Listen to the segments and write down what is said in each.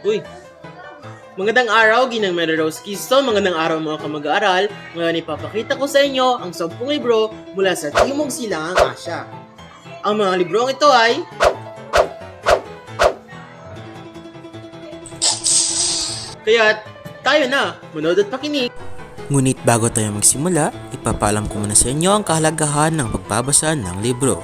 Uy, magandang araw, Ginang Mary Rose Kisto. Magandang araw mga kamag-aaral. Ngayon ipapakita ko sa inyo ang 10 libro mula sa Timog Silangang Asya. Ang mga librong ito ay kaya tayo na, manood at pakinig. Ngunit bago tayo magsimula, ipapaalam ko muna sa inyo ang kahalagahan ng pagbabasa ng libro.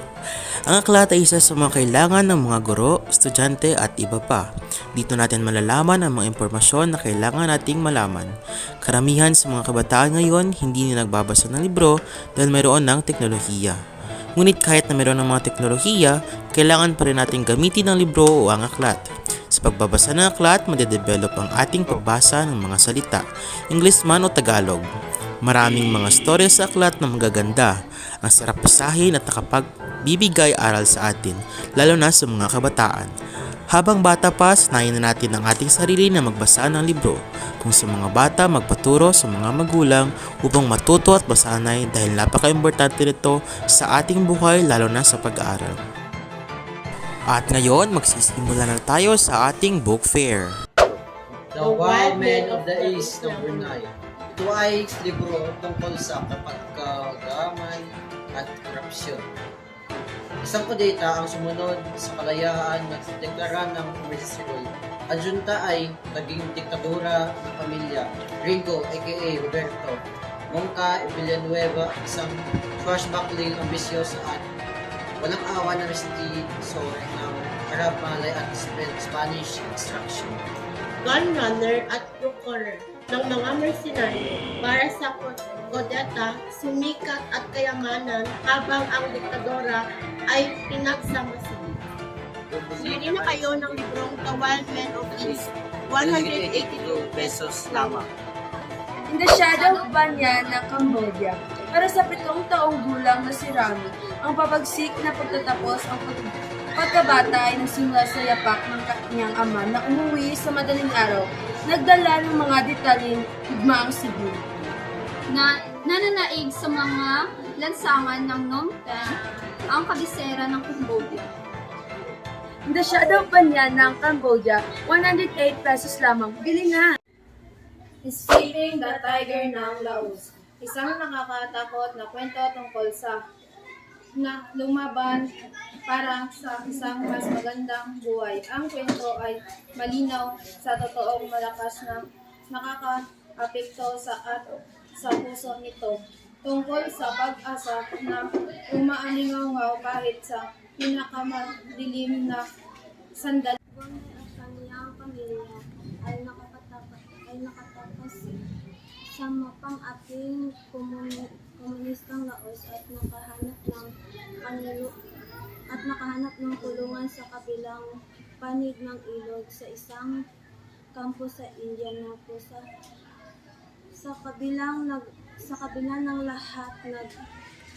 Ang aklat ay isa sa mga kailangan ng mga guro, estudyante at iba pa. Dito natin malalaman ang mga impormasyon na kailangan nating malaman. Karamihan sa mga kabataan ngayon hindi na nagbabasa ng libro dahil mayroon ng teknolohiya. Ngunit kahit na mayroon ng mga teknolohiya, kailangan pa rin natin gamitin ang libro o ang aklat. Sa pagbabasa ng aklat, madedevelop ang ating pagbasa ng mga salita, English man o Tagalog. Maraming mga storya sa aklat na magaganda, ang sarap basahin at nakapagbibigay aral sa atin, lalo na sa mga kabataan. Habang bata pa, sanayin na natin ang ating sarili na magbasa ng libro. Kung sa mga bata, magpaturo sa mga magulang upang matuto at masanay dahil napaka-importante nito sa ating buhay lalo na sa pag-aaral. At ngayon, magsisimula na tayo sa ating book fair. The Wild Men of the East, number 9. Ito ay libro tungkol sa kapagkagaman at korupsyon. Isang kudeta ang sumunod sa kalayaan na deklara ng emergency. Ang junta ay naging diktadura ng pamilya Ringo aka Roberto Monca Villanueva, isang swashbuckling, ambisyoso at walang awa na resistensor ng Arab Malay at Spanish extraction. Gunrunner at procurer ng mga mercenary para sa kudeta, sumikat at kayamanan habang ang diktadora ay pinagsama-sama. Bili na kayo ng librong The Wild Men of East, 182 pesos lamang. In the Shadow of Banyan ng Cambodia, para sa 7 taong gulang na si Rami, ang pabagsik na pagtatapos ang pagkabata ay nagsimula sa yapak ng kanyang ama na umuwi sa madaling araw, nagdala ng mga detalye higmaang Cebu. Nananaig sa mga lansangan ng Phnom Penh, ang kabisera ng Cambodia. In the Shadow of Banyan ng Cambodia, 108 pesos lamang. Bili na! Escaping the Tiger ng Laos. Isang nakakatakot na kwento tungkol sa lumaban para sa isang mas magandang buhay. Ang kwento ay malinaw sa totoong malakas na nakaka-apekto sa puso nito. Tungkol sa pag-asa na umaalingaw kahit sa pinakamadilim na sandali. At kaniyang pamilya ay nakatakas sa mapang-ating komunistang Laos at nakahanap ng kulungan sa kabilang panig ng ilog sa isang kampo sa India na po sa kabila ng lahat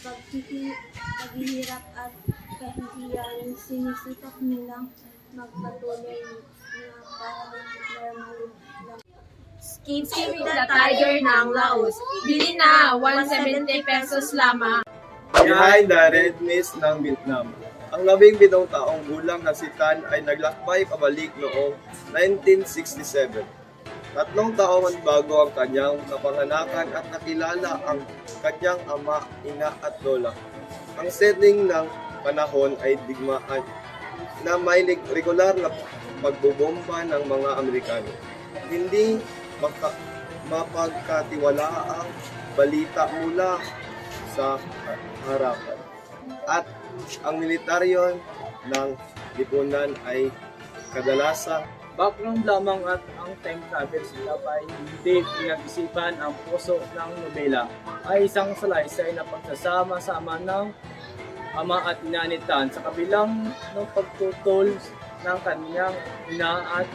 paghihirap at kahihiyan, sinisikap nilang magpatuloy na parang normal lang. Escaping the Tiger ng Laos. Bili na, 170 pesos lamang. Behind the Red Mist ng Vietnam. Ang 17 taong gulang na si Tan ay naglakbay pabalik noong 1967. 3 taon bago ang kanyang kapanganakan at nakilala ang kanyang ama, ina at lola. Ang setting ng panahon ay digmaan na may regular na pagbobomba ng mga Amerikano. Hindi mapagkatiwalaang balita mula sa harapan. At ang militaryon ng lipunan ay kadalasan background lamang at ang time travel sila ay hindi pinag-isipan. Ang puso ng nobela ay isang salaysay na pagsasama-sama ng ama at ina ni Tan sa kabilang ng pagtutol ng kanyang ina at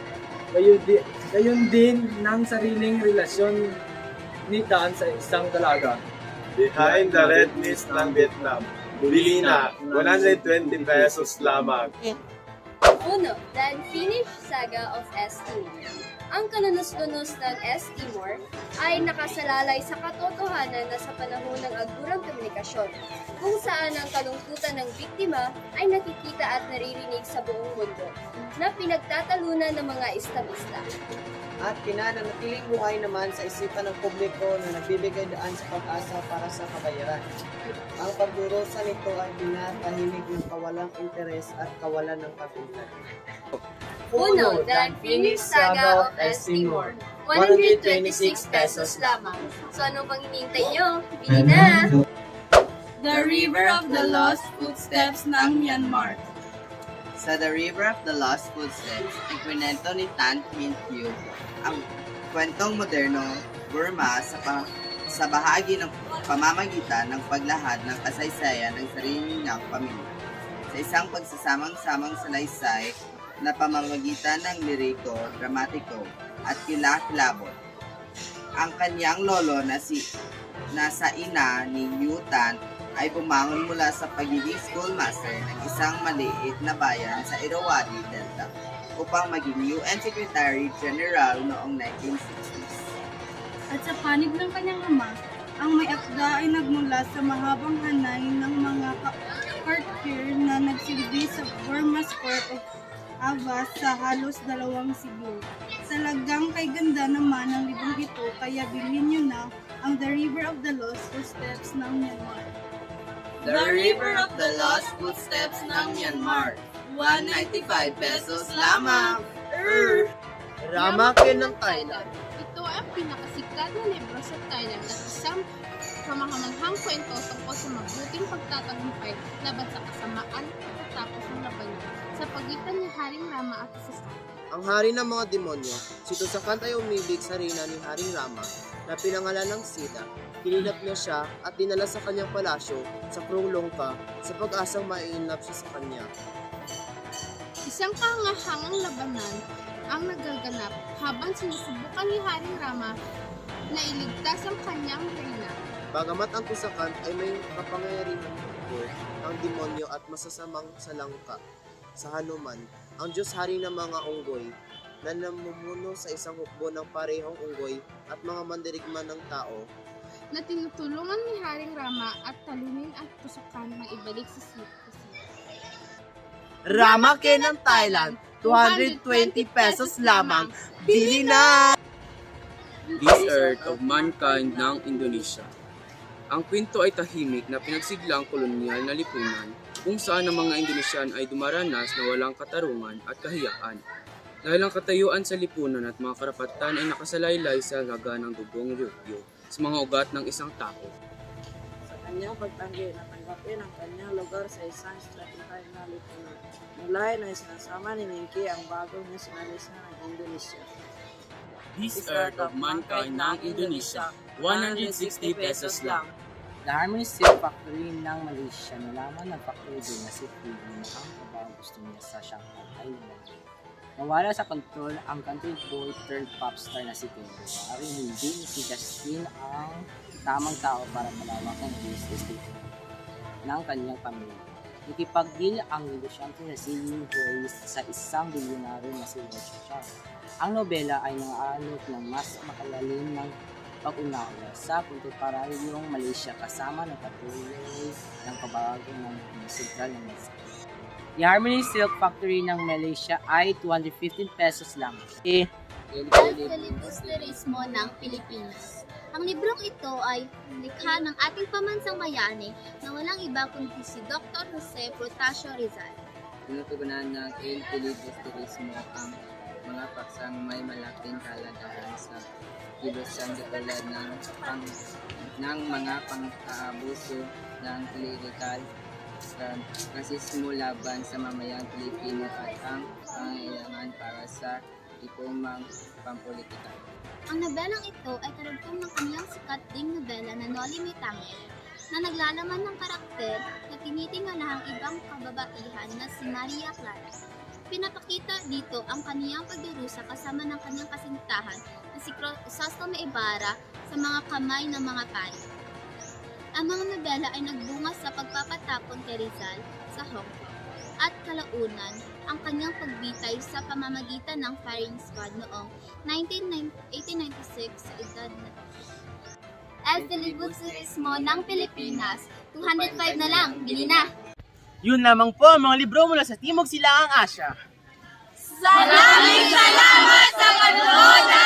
gayon din ng sariling relasyon ni Tan sa isang dalaga. Behind the Red Mist ng Vietnam. Bili na, 120 pesos lamang. 1. The Unfinished Saga of S2. Ang kalunos-lunos ng S. Timor ay nakasalalay sa katotohanan na sa panahon ng agurang komunikasyon, kung saan ang kalungkutan ng biktima ay nakikita at naririnig sa buong mundo, na pinagtatalunan ng mga islamista. At pinananatiling buhay naman sa isipan ng publiko na nagbibigay daan sa pag-asa para sa kabayaran. Ang pagdurusa nito ay pinatahimik ng kawalang interes at kawalan ng pag-unlad. Uno, the Unfinished Saga of S. Timor. 126 pesos lamang. So ano pang hinihintay nyo? Bili na! The River of the Lost Footsteps ng Myanmar. Sa The River of the Lost Footsteps, ikwento ni Tan Minh Kieu ang kwentong moderno Burma sa bahagi ng pamamagitan ng paglahad ng kasaysayan ng sarili niyang pamilya. Sa isang pagsasamang-samang salaysay na pamamagitan ng liriko, dramatiko, at kilabot. Ang kanyang lolo na sa ina ni Yu Tan ay bumangon mula sa pagiging schoolmaster ng isang maliit na bayan sa Irrawaddy Delta upang maging UN Secretary General noong 1960s. At sa panig ng kanyang ama, ang may akda ay nagmula sa mahabang hanay ng mga courtier na nagsilbi sa Burma's Court of Ava sa halos 2 siglo. Talagang kay ganda naman ang librong ito, kaya bilhin nyo na ang The River of the Lost Footsteps ng Myanmar. The River of the Lost Footsteps ng Myanmar. 195 pesos lamang. Ramakin ng Thailand. Ito ang pinakasikat na libro sa Thailand at isang kamahamanghang kwento tungkol sa mabuting pagtatagumpay laban sa kasamaan pagkatapos ng labanan sa pagitan ni Haring Rama at Tusakan. Ang hari ng mga demonyo, si Tusakan ay umibig sa reyna ni Haring Rama na pinangalan ng Sita. Kinidnap niya siya at dinala sa kanyang palasyo sa Krung Longka sa pag-asang maiinlap siya sa kanya. Isang kahangahangang labanan ang nagaganap habang sinusubukan ni Haring Rama na iligtas ang kanyang reyna. Bagamat ang Tusakan ay may kapangyarihan ng demonyo at masasamang salangka sa Hanuman, ang Diyos hari ng mga unggoy na namumuno sa isang hukbo ng parehong unggoy at mga mandirigma ng tao Na tinutulungan ni Haring Rama at talunin ang Tusakan na ibalik sa Sita. Ramakin ng Thailand, 220 pesos lamang. Bili na! This Earth of Mankind ng Indonesia. Ang kwento ay tahimik na pinagsigla ang kolonyal na lipunan kung saan ang mga Indonesian ay dumaranas na walang katarungan at kahiyaan. Dahil ang katayuan sa lipunan at mga karapatan ay nakasalaylay sa laga ng dugong ryukyo sa mga ugat ng isang tao. Sa kanyang pagtanggi, natanggapin ang kanyang lugar sa isang strategic na lipunan. Mula na sinasama ni Minky ang bagong nasyonalismo ng Indonesia. This Earth of Mankind ng Indonesia, 160 pesos lang. The Harmony Steel Factory ng Malaysia nalaman ng factory din na si Freedom na ang trabaho gusto niya sa Shanghai ay lumaki. Nawala sa control ang country boy turned pop star na si Pedro. Ari hindi si Justin ang tamang tao para malawak ang business ng kanyang pamilya. Nakipag-deal ang negosyante na si Yu Hui sa isang bilyonaryo na si Roger Charles. Ang nobela ay nangaalok ng mas makalalim ng pag-unawa sa kontemporaryong Malaysia kasama ng patuloy ng pabago ng sentral ng Malaysia. The Harmony Silk Factory ng Malaysia ay 215 pesos lang. El Filibusterismo ng Pilipinas. Ang librong ito ay likha ng ating pamansang bayani na walang iba kundi si Dr. Jose Protasio Rizal. Tinutugunan ng El Filibusterismo ang mga paksang may malaking kalagahan sa kilusan katulad ng mga pang-aabuso ng political rasismo laban sa mamayang Pilipino at ang pangailangan para sa ikumang pampolitika. Ang nobelang ito ay karugtong ng kanyang sikat ding nobela na Noli Me Tangere na naglalaman ng karakter na tinitingalahang ibang kababaihan na si Maria Clara. Pinapakita dito ang kaniyang pagdurusa kasama ng kanyang kasintahan na si Crisostomo Ibarra sa mga kamay ng mga pari. Ang mga nobela ay nagbunga sa pagpapatapon kay Rizal sa Hong Kong. at kalaunan ang kanyang pagbitay sa pamamagitan ng firing squad noong 1896 sa edad na El Filibusterismo ng Pilipinas. 205 na lang, bili na! Yun lamang po ang mga libro mula sa Timog Silangang Asya. Salamat sa panonood!